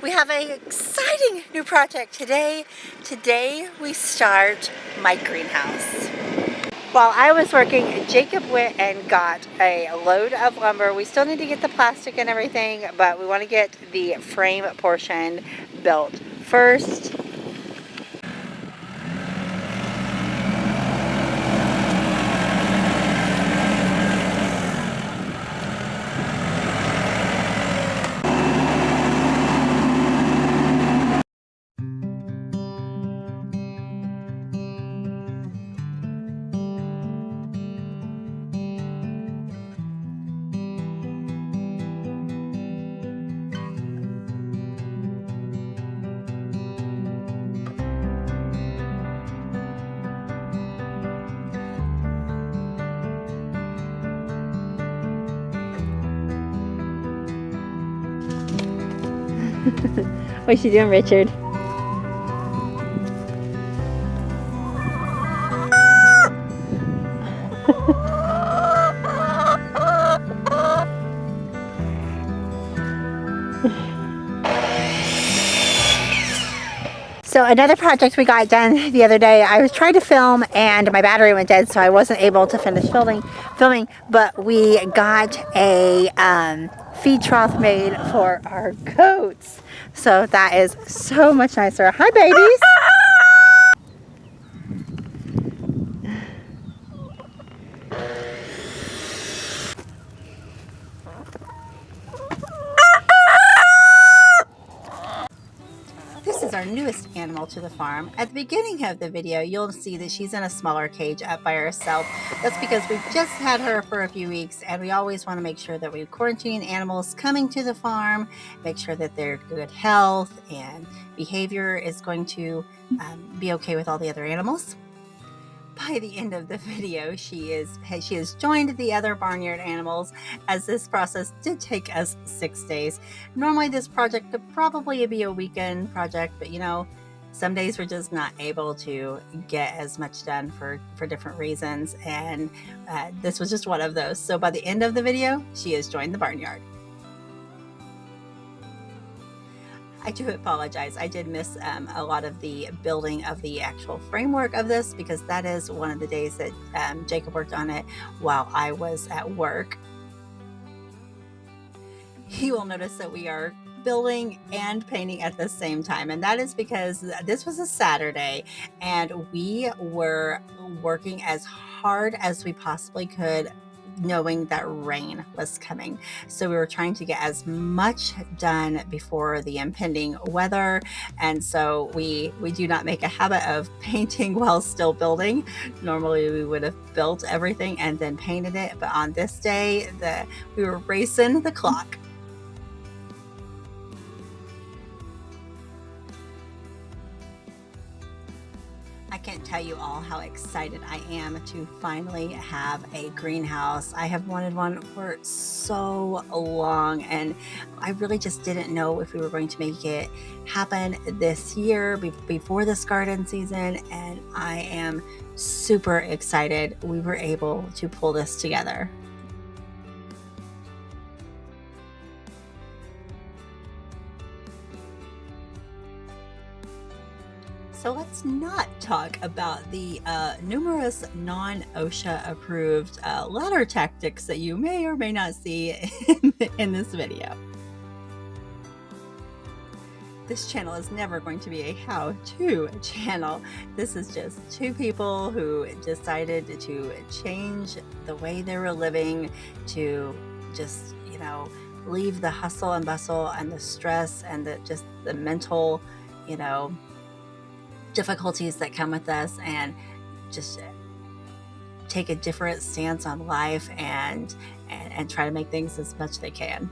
We have an exciting new project today. Today we start my greenhouse. While I was working, Jacob went and got a load of lumber. We still need to get the plastic and everything, but we want to get the frame portion built first. What's you doing, Richard? So another project we got done the other day, I was trying to film and my battery went dead, so I wasn't able to finish filming, but we got a feed trough made for our goats. So that is so much nicer. Hi, babies. This is our newest animal to the farm. At the beginning of the video, you'll see that she's in a smaller cage up by herself. That's because we've just had her for a few weeks, and we always want to make sure that we quarantine animals coming to the farm, make sure that their good health and behavior is going to be okay with all the other animals. By the end of the video, she has joined the other barnyard animals, as this process did take us 6 days. Normally this project could probably be a weekend project, but you know, some days we're just not able to get as much done for different reasons, and this was just one of those. So by the end of the video, she has joined the barnyard. I do apologize. I did miss a lot of the building of the actual framework of this, because that is one of the days that Jacob worked on it while I was at work. You will notice that we are building and painting at the same time, and that is because this was a Saturday and we were working as hard as we possibly could, knowing that rain was coming. So we were trying to get as much done before the impending weather, and so we do not make a habit of painting while still building. Normally we would have built everything and then painted it, but on this day we were racing the clock. I can't tell you all how excited I am to finally have a greenhouse. I have wanted one for so long, and I really just didn't know if we were going to make it happen this year before this garden season, and I am super excited we were able to pull this together. So let's not talk about the numerous non-OSHA approved ladder tactics that you may or may not see in this video. This channel is never going to be a how-to channel. This is just two people who decided to change the way they were living, to just, you know, leave the hustle and bustle and the stress and the mental, you know, difficulties that come with us, and just take a different stance on life and try to make things as much as they can.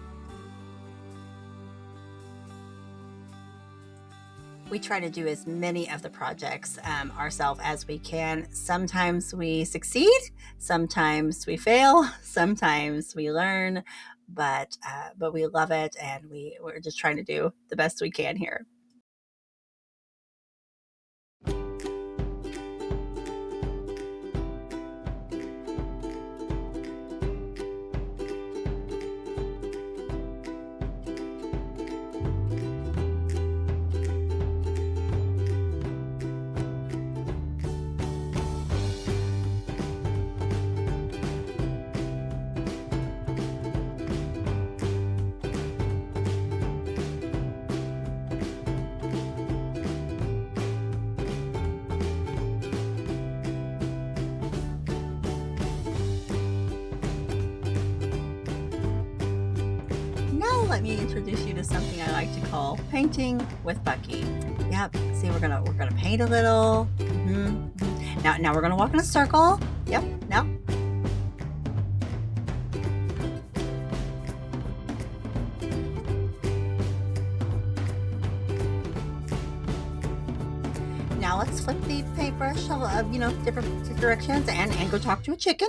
We try to do as many of the projects ourselves as we can. Sometimes we succeed, sometimes we fail, sometimes we learn, but we love it, and we're just trying to do the best we can here. let me introduce you to something I like to call painting with Bucky. Yep. See, we're gonna paint a little. Now we're gonna walk in a circle. Yep. Now. Now let's flip the paintbrush of different directions and go talk to a chicken.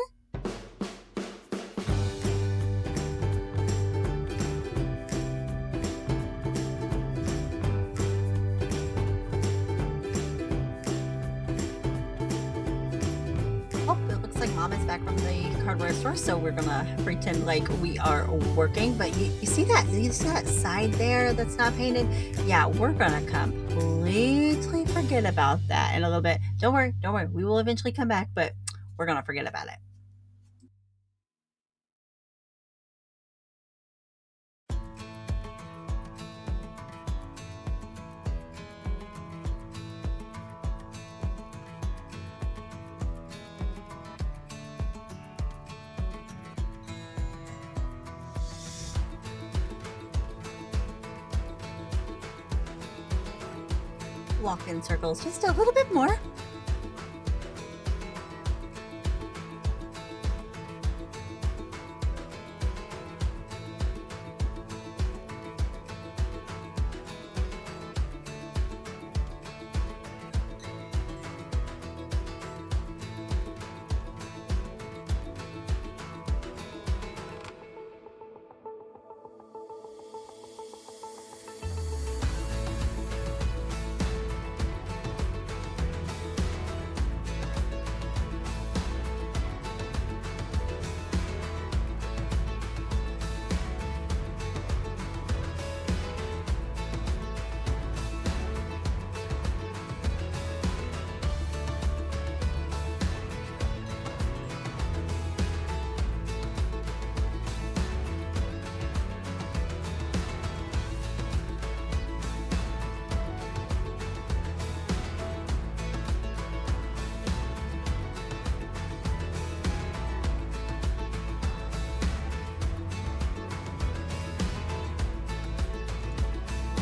Oh, it looks like Mom is back from the hardware store, so we're gonna pretend like we are working. But you see that side there that's not painted? Yeah, we're gonna completely forget about that in a little bit. Don't worry. We will eventually come back, but we're gonna forget about it. Walk in circles just a little bit more.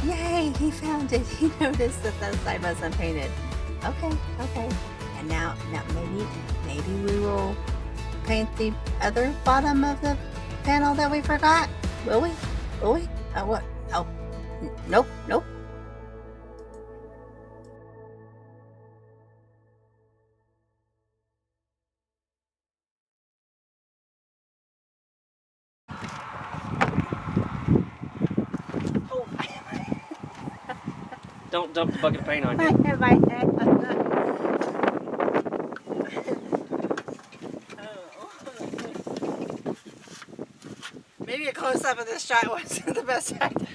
Yay, he found it. He noticed that side wasn't painted. Okay. And now maybe we will paint the other bottom of the panel that we forgot. Will we? What? Oh, nope. Oh, Don't dump the bucket of paint on you. my head. Maybe a close-up of this shot wasn't the best idea.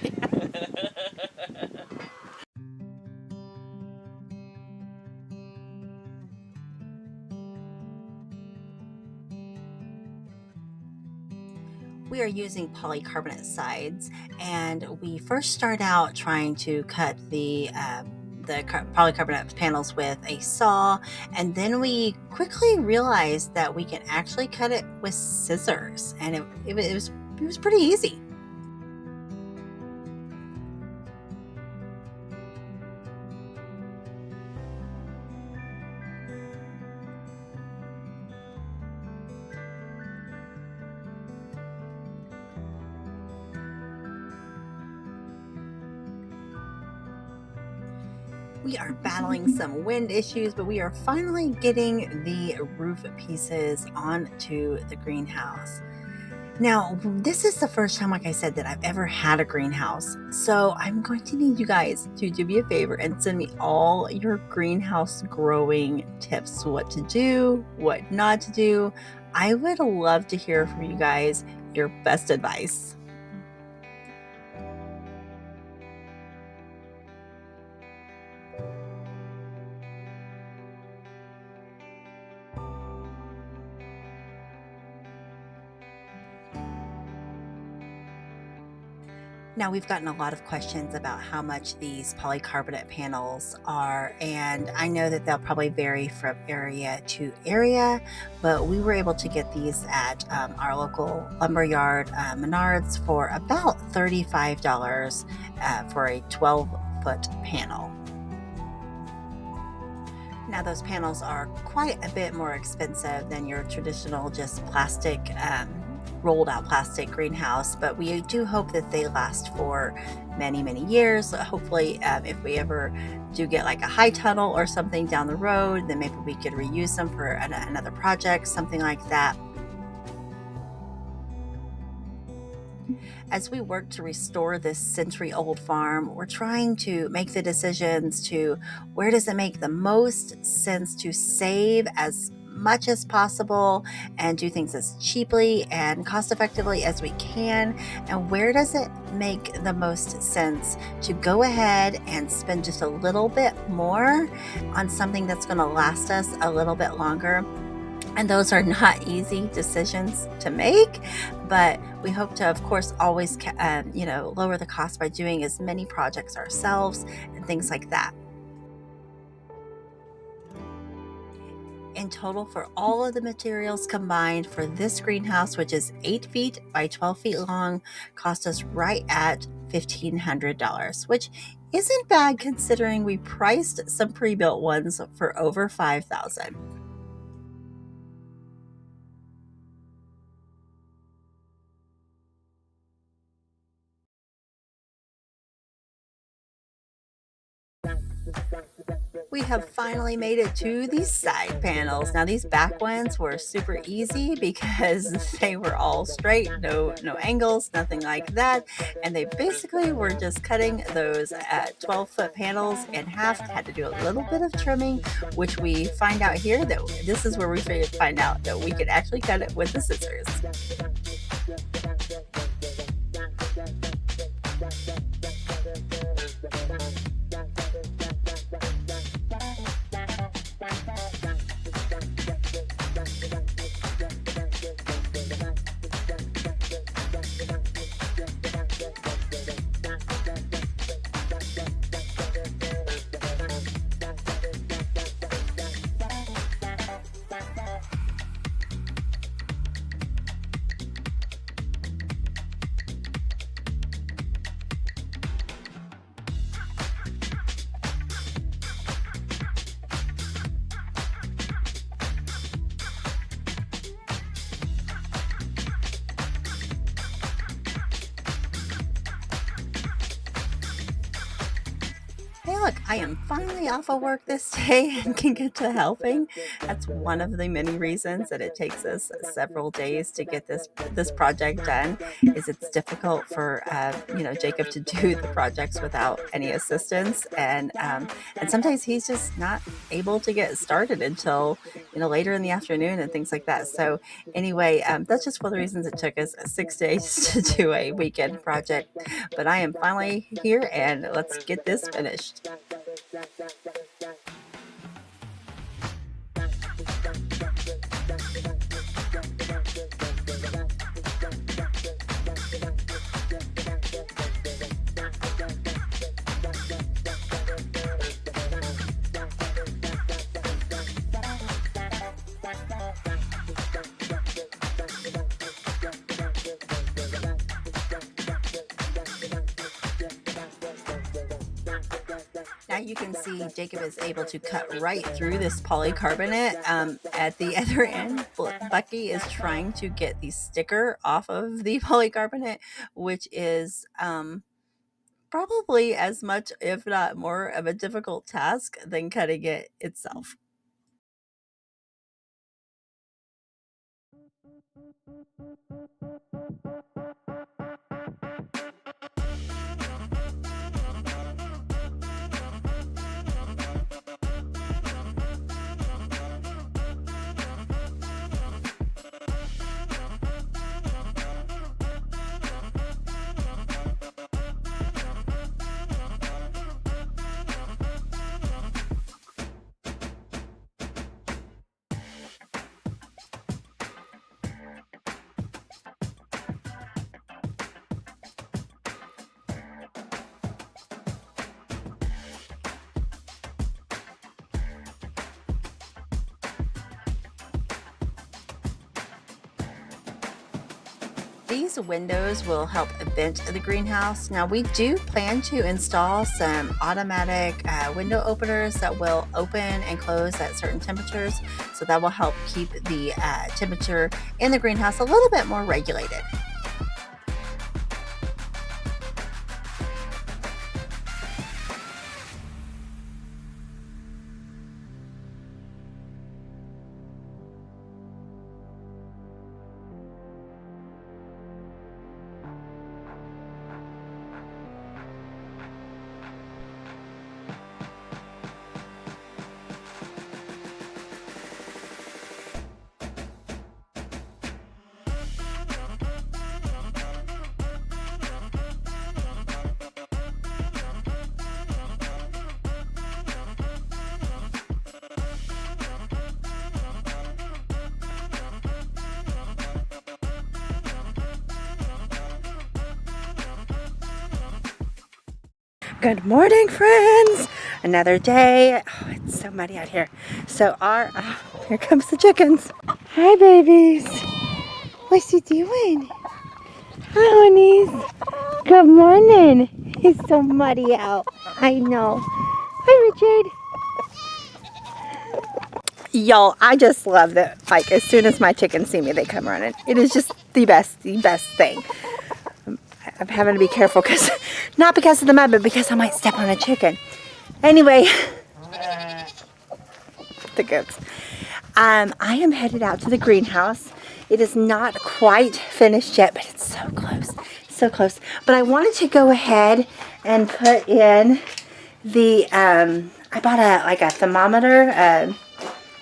We are using polycarbonate sides, and we first start out trying to cut the polycarbonate panels with a saw, and then we quickly realized that we can actually cut it with scissors, and it was pretty easy. We are battling some wind issues, but we are finally getting the roof pieces onto the greenhouse. Now, this is the first time, like I said, that I've ever had a greenhouse. So I'm going to need you guys to do me a favor and send me all your greenhouse growing tips, what to do, what not to do. I would love to hear from you guys your best advice. Now, we've gotten a lot of questions about how much these polycarbonate panels are, and I know that they'll probably vary from area to area, but we were able to get these at our local lumberyard, Menards, for about $35 for a 12-foot panel. Now, those panels are quite a bit more expensive than your traditional just plastic, rolled out plastic greenhouse, but we do hope that they last for many, many years. Hopefully, if we ever do get like a high tunnel or something down the road, then maybe we could reuse them for another project, something like that. As we work to restore this century-old farm, we're trying to make the decisions to where does it make the most sense to save as much as possible and do things as cheaply and cost effectively as we can, and where does it make the most sense to go ahead and spend just a little bit more on something that's going to last us a little bit longer. And those are not easy decisions to make, but we hope to, of course, always lower the cost by doing as many projects ourselves and things like that. In total, for all of the materials combined for this greenhouse, which is 8 feet by 12 feet long, cost us right at $1,500, which isn't bad considering we priced some pre-built ones for over $5,000. We have finally made it to these side panels. Now, these back ones were super easy because they were all straight, no angles, nothing like that. And they basically were just cutting those 12-foot panels in half. Had to do a little bit of trimming, which we find out here that this is where we find out that we could actually cut it with the scissors. Hey, look, I am finally off of work this day and can get to helping. That's one of the many reasons that it takes us several days to get this project done. Is it's difficult for Jacob to do the projects without any assistance, and sometimes he's just not able to get started until later in the afternoon and things like that. So anyway, that's just one of the reasons it took us 6 days to do a weekend project. But I am finally here, and let's get this finished. Now you can see Jacob is able to cut right through this polycarbonate. At the other end, Bucky is trying to get the sticker off of the polycarbonate, which is probably as much, if not more, of a difficult task than cutting it itself. these windows will help vent the greenhouse. Now we do plan to install some automatic window openers that will open and close at certain temperatures. So that will help keep the temperature in the greenhouse a little bit more regulated. Good morning, friends. Another day. Oh, it's so muddy out here. So here comes the chickens. Hi, babies. What you doing? Hi, honeys. Good morning. It's so muddy out. I know. Hi, Richard. Y'all, I just love that. Like, as soon as my chickens see me, they come running. It is just the best thing. I'm having to be careful not because of the mud, but because I might step on a chicken. Anyway, the goats. I am headed out to the greenhouse. It is not quite finished yet, but it's so close, so close. But I wanted to go ahead and put in the, I bought a thermometer,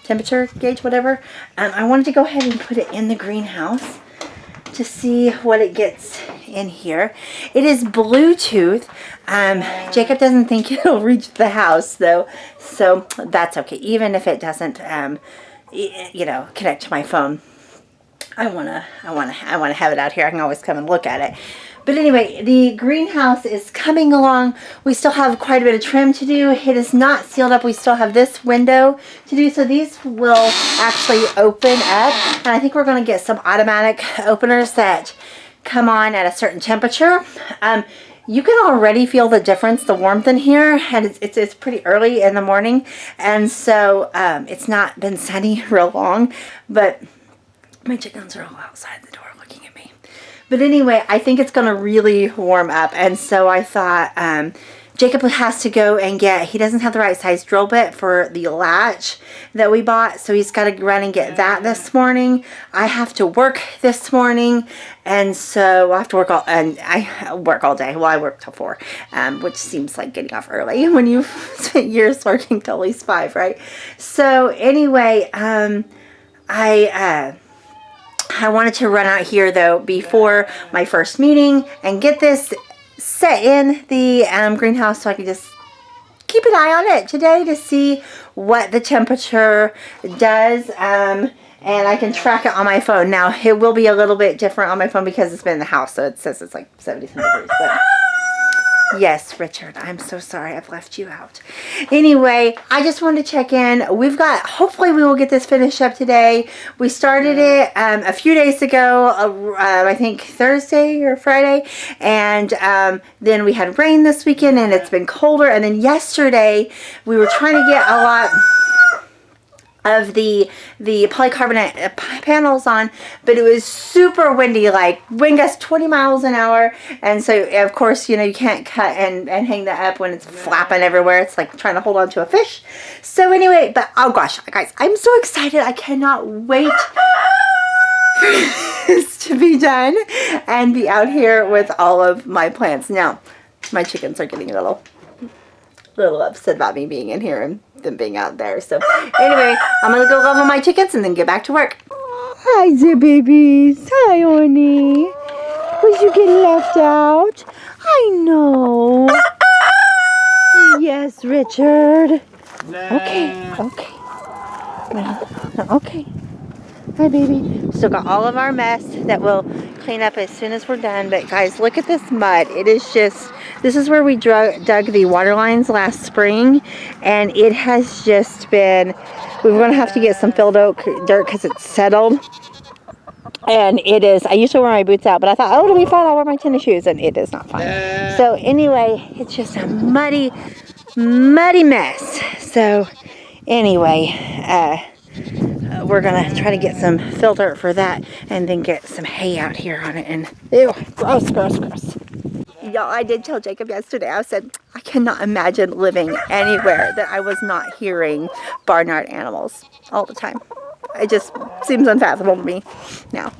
temperature gauge, whatever. I wanted to go ahead and put it in the greenhouse to see what it gets in here. It is Bluetooth. Jacob doesn't think it'll reach the house though, so that's okay. Even if it doesn't, connect to my phone, I wanna have it out here. I can always come and look at it. But anyway, the greenhouse is coming along. We still have quite a bit of trim to do. It is not sealed up. We still have this window to do. So these will actually open up. And I think we're going to get some automatic openers that come on at a certain temperature. You can already feel the difference, the warmth in here. And it's pretty early in the morning. And so it's not been sunny real long. But my chickens are all outside the door looking at me. But anyway, I think it's going to really warm up. And so I thought Jacob has to go and he doesn't have the right size drill bit for the latch that we bought. So he's got to run and get that this morning. I have to work this morning. And so I have to work I work all day. Well, I work till 4, which seems like getting off early when you've spent years working till at least 5, right? So anyway, I wanted to run out here though before my first meeting and get this set in the greenhouse so I can just keep an eye on it today to see what the temperature does. And I can track it on my phone. Now it will be a little bit different on my phone because it's been in the house, so it says it's like 77 degrees. But yes, Richard, I'm so sorry I've left you out. Anyway, I just wanted to check in. Hopefully we will get this finished up today. We started it a few days ago, I think Thursday or Friday. And then we had rain this weekend and it's been colder. And then yesterday we were trying to get a lot of the polycarbonate panels on, but it was super windy, like wind gusts 20 miles an hour. And so of course, you can't cut and hang that up when it's flapping everywhere. It's like trying to hold on to a fish. So anyway, but oh gosh, guys, I'm so excited. I cannot wait for this to be done and be out here with all of my plants. Now, my chickens are getting a little upset about me being in here and them being out there. So anyway, I'm gonna go love on my chickens and then get back to work. Hi there, babies. Hi, honey. Was you get left out? I know. Yes, Richard. Okay. Okay. Hi, baby. Still got all of our mess that we'll clean up as soon as we're done. But guys, look at this mud. It is just, this is where we dug the water lines last spring. And it has just been, we're going to have to get some filled oak dirt because it's settled. And it is, I usually wear my boots out, but I thought, oh, it'll be fun, I'll wear my tennis shoes, and it is not fun. So anyway, it's just a muddy mess. So anyway, we're gonna try to get some filter for that and then get some hay out here on it. And ew, gross. Y'all, I did tell Jacob yesterday, I said, I cannot imagine living anywhere that I was not hearing barnyard animals all the time. It just seems unfathomable to me now.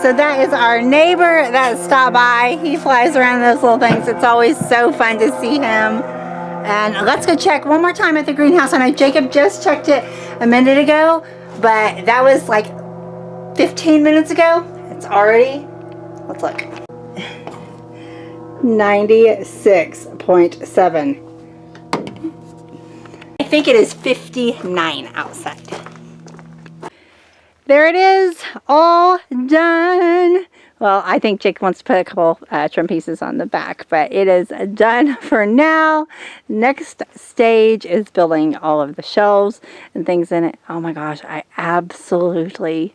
So that is our neighbor that stopped by. He flies around those little things. It's always so fun to see him. And let's go check one more time at the greenhouse. I know Jacob just checked it a minute ago, but that was like 15 minutes ago. It's already, let's look, 96.7. I think it is 59 outside. There it is, all done. Well, I think Jake wants to put a couple trim pieces on the back, but it is done for now. Next stage is building all of the shelves and things in it. Oh my gosh, I absolutely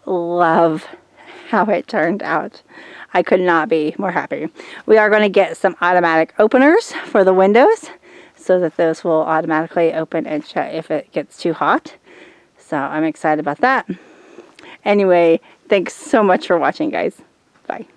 love how it turned out. I could not be more happy. We are going to get some automatic openers for the windows so that those will automatically open and shut if it gets too hot. So I'm excited about that. Anyway, thanks so much for watching, guys. Bye.